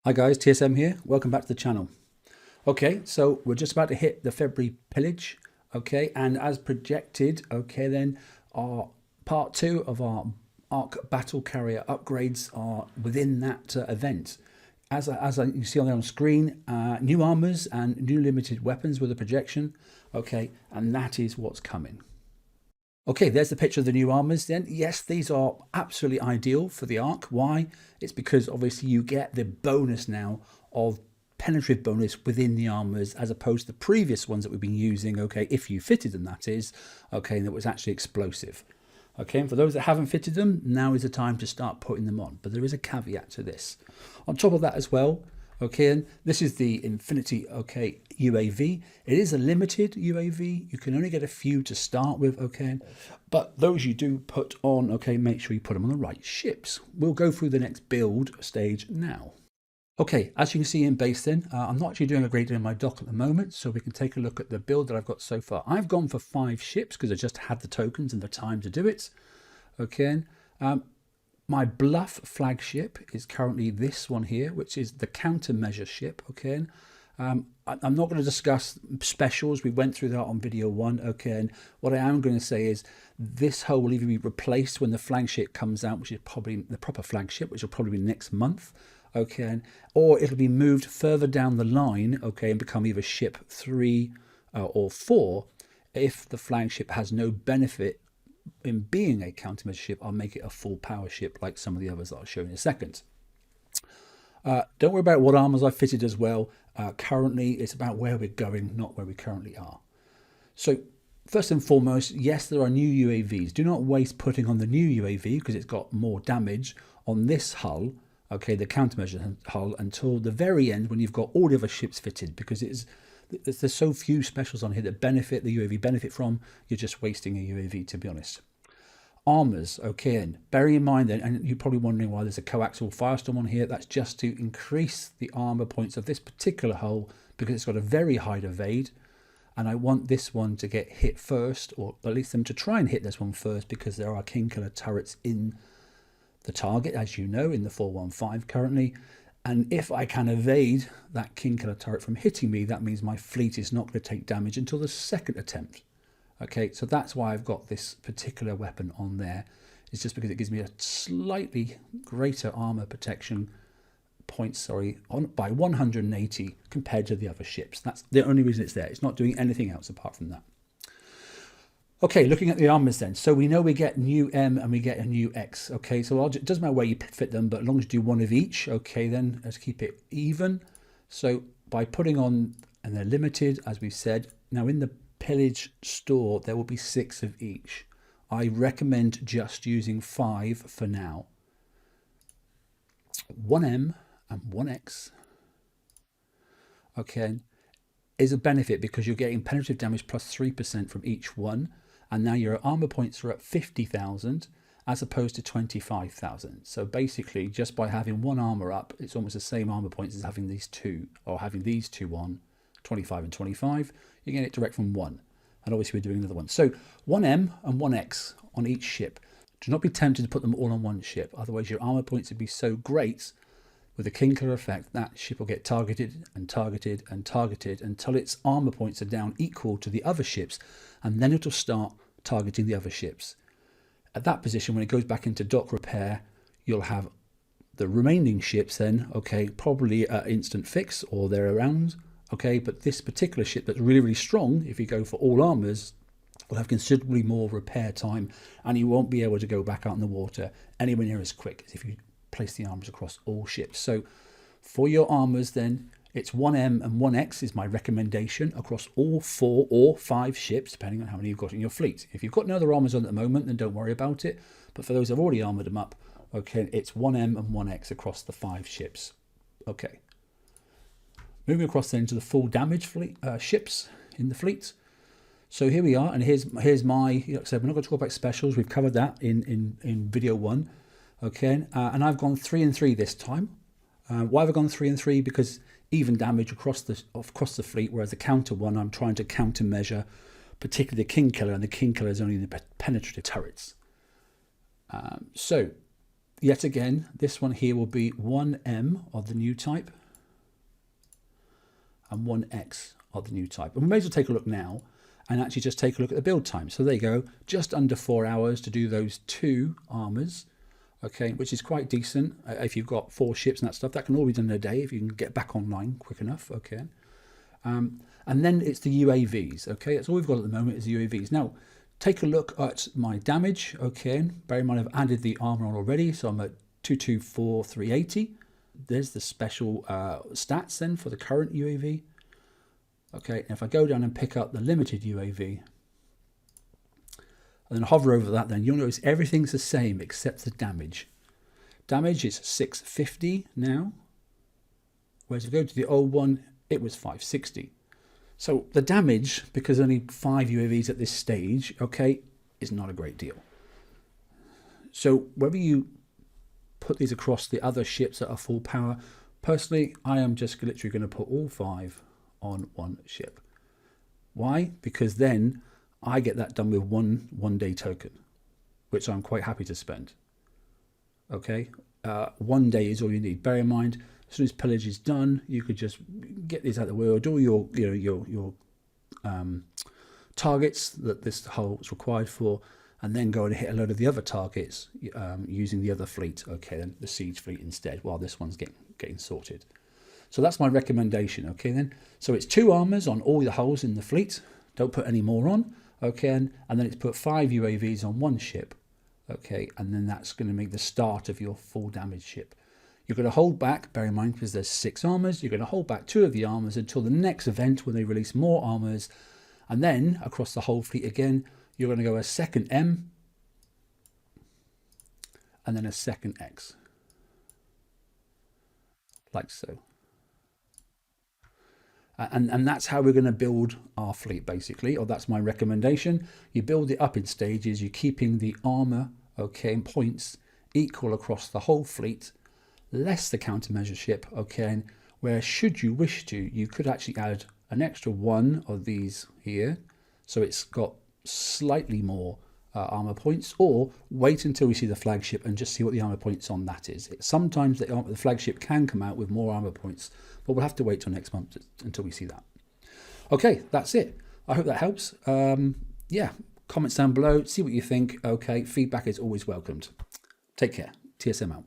Hi guys, TSM here. Welcome back to the channel. Okay, so we're just about to hit the February pillage. Okay, and as projected, okay, then our part 2 of our Ark Battlecarrier upgrades are within that event. As you see on there on screen, new armors and new limited weapons with a projection. Okay, and that is what's coming. Okay, there's the picture of the new armors then. Yes, these are absolutely ideal for the Ark. Why? It's because obviously you get the bonus now of penetrative bonus within the armors as opposed to the previous ones that we've been using, okay, if you fitted them, that is, okay, and that was actually explosive. Okay, and for those that haven't fitted them, now is the time to start putting them on. But there is a caveat to this. On top of that as well, okay, and this is the Infinity, okay, UAV. It is a limited UAV. You can only get a few to start with, okay, but those you do put on, okay, make sure you put them on the right ships. We'll go through the next build stage now. Okay, as you can see in base then, I'm not actually doing a great deal in my dock at the moment, so we can take a look at the build that I've got so far. I've gone for 5 ships because I just had the tokens and the time to do it. Okay, my bluff flagship is currently this one here, which is the countermeasure ship. Okay, I'm not going to discuss specials. We went through that on video 1. Okay, and what I am going to say is this hull will either be replaced when the flagship comes out, which is probably the proper flagship, which will probably be next month. Okay, or it'll be moved further down the line, okay, and become either ship 3 or 4. If the flagship has no benefit in being a countermeasure ship, I'll make it a full power ship like some of the others that I'll show in a second. Don't worry about what armors I've fitted as well. Currently, it's about where we're going, not where we currently are. So first and foremost, yes, there are new UAVs. Do not waste putting on the new UAV because it's got more damage on this hull, okay, the countermeasure hull, until the very end when you've got all the other ships fitted, because there's so few specials on here that benefit the UAV benefit from. You're just wasting a UAV, to be honest. Armors, okay, and bearing in mind then, and you're probably wondering why there's a coaxial firestorm on here. That's just to increase the armor points of this particular hull because it's got a very high evade, and I want this one to get hit first, or at least them to try and hit this one first, because there are king killer turrets in the target, as you know, in the 415 currently. And if I can evade that king killer turret from hitting me, that means my fleet is not going to take damage until the second attempt. Okay, so that's why I've got this particular weapon on there. It's just because it gives me a slightly greater armor protection points, by 180 compared to the other ships. That's the only reason it's there. It's not doing anything else apart from that. Okay, looking at the armors then. So we know we get new M and we get a new X. Okay, so it doesn't matter where you fit them, but as long as you do one of each, okay, then let's keep it even. So by putting on, and they're limited, as we've said. Now in the pillage store, there will be 6 of each. I recommend just using 5 for now. 1M and 1X, okay, is a benefit because you're getting penetrative damage plus 3% from each one. And now your armor points are at 50,000 as opposed to 25,000. So basically, just by having one armor up, it's almost the same armor points as having these two, or having these two on 25 and 25. You're getting it direct from one. And obviously we're doing another one. So 1M and 1X on each ship. Do not be tempted to put them all on one ship. Otherwise your armor points would be so great with the king killer effect, that ship will get targeted and targeted and targeted until its armor points are down equal to the other ships, and then it'll start targeting the other ships. At that position, when it goes back into dock repair, you'll have the remaining ships then, okay, probably at instant fix or they're around, okay, but this particular ship that's really, really strong, if you go for all armors, will have considerably more repair time, and you won't be able to go back out in the water anywhere near as quick as if you place the armors across all ships. So for your armors then, it's 1M and 1X is my recommendation across all 4 or 5 ships, depending on how many you've got in your fleet. If you've got no other armors on at the moment, then don't worry about it. But for those who've already armored them up, okay, it's 1M and 1X across the 5 ships. Okay. Moving across then to the full damage fleet, ships in the fleet. So here we are, and here's my, like I said, we're not going to talk about specials. We've covered that in video 1. Okay, and I've gone 3 and 3 this time. Why have I gone 3 and 3? Because even damage across the fleet, whereas the counter one, I'm trying to countermeasure, particularly the king killer, and the king killer is only the penetrative turrets. So yet again, this one here will be 1M of the new type and 1X of the new type. And we may as well take a look now and actually just take a look at the build time. So there you go, just under 4 hours to do those 2 armors, okay, which is quite decent. If you've got 4 ships and that stuff, that can all be done in a day if you can get back online quick enough, okay. And then it's the UAVs, okay, that's all we've got at the moment is the UAVs. Now, take a look at my damage, okay, bear in mind I've added the armor on already, so I'm at 224,380. There's the special stats then for the current UAV. Okay, and if I go down and pick up the limited UAV and then hover over that, then you'll notice everything's the same except the damage. Damage is 650 now, whereas if I go to the old one, it was 560. So the damage, because only 5 UAVs at this stage, okay, is not a great deal. So whether you put these across the other ships that are full power, personally, I am just literally going to put all 5 on one ship. Why? Because then I get that done with one day token, which I'm quite happy to spend. Okay, 1 day is all you need. Bear in mind, as soon as pillage is done, you could just get these out the way or do your targets that this hull is required for, and then go and hit a load of the other targets using the other fleet. Okay, then the siege fleet instead, while this one's getting sorted. So that's my recommendation, okay then. So it's 2 armors on all the hulls in the fleet. Don't put any more on, okay, and then it's put 5 UAVs on one ship, okay, and then that's going to make the start of your full damage ship. You're going to hold back, bear in mind, because there's 6 armors, you're going to hold back 2 of the armors until the next event when they release more armors, and then across the whole fleet again, you're going to go a second M, and then a second X, like so. And that's how we're going to build our fleet, basically, or that's my recommendation. You build it up in stages, you're keeping the armor, okay, and points equal across the whole fleet, less the countermeasure ship, okay, where should you wish to, you could actually add an extra 1 of these here, so it's got slightly more armor points, or wait until we see the flagship and just see what the armor points on that is. Sometimes the flagship can come out with more armor points, but we'll have to wait till next month until we see that. Okay, that's it. I hope that helps. Yeah, comments down below, see what you think. Okay, feedback is always welcomed. Take care. TSM out.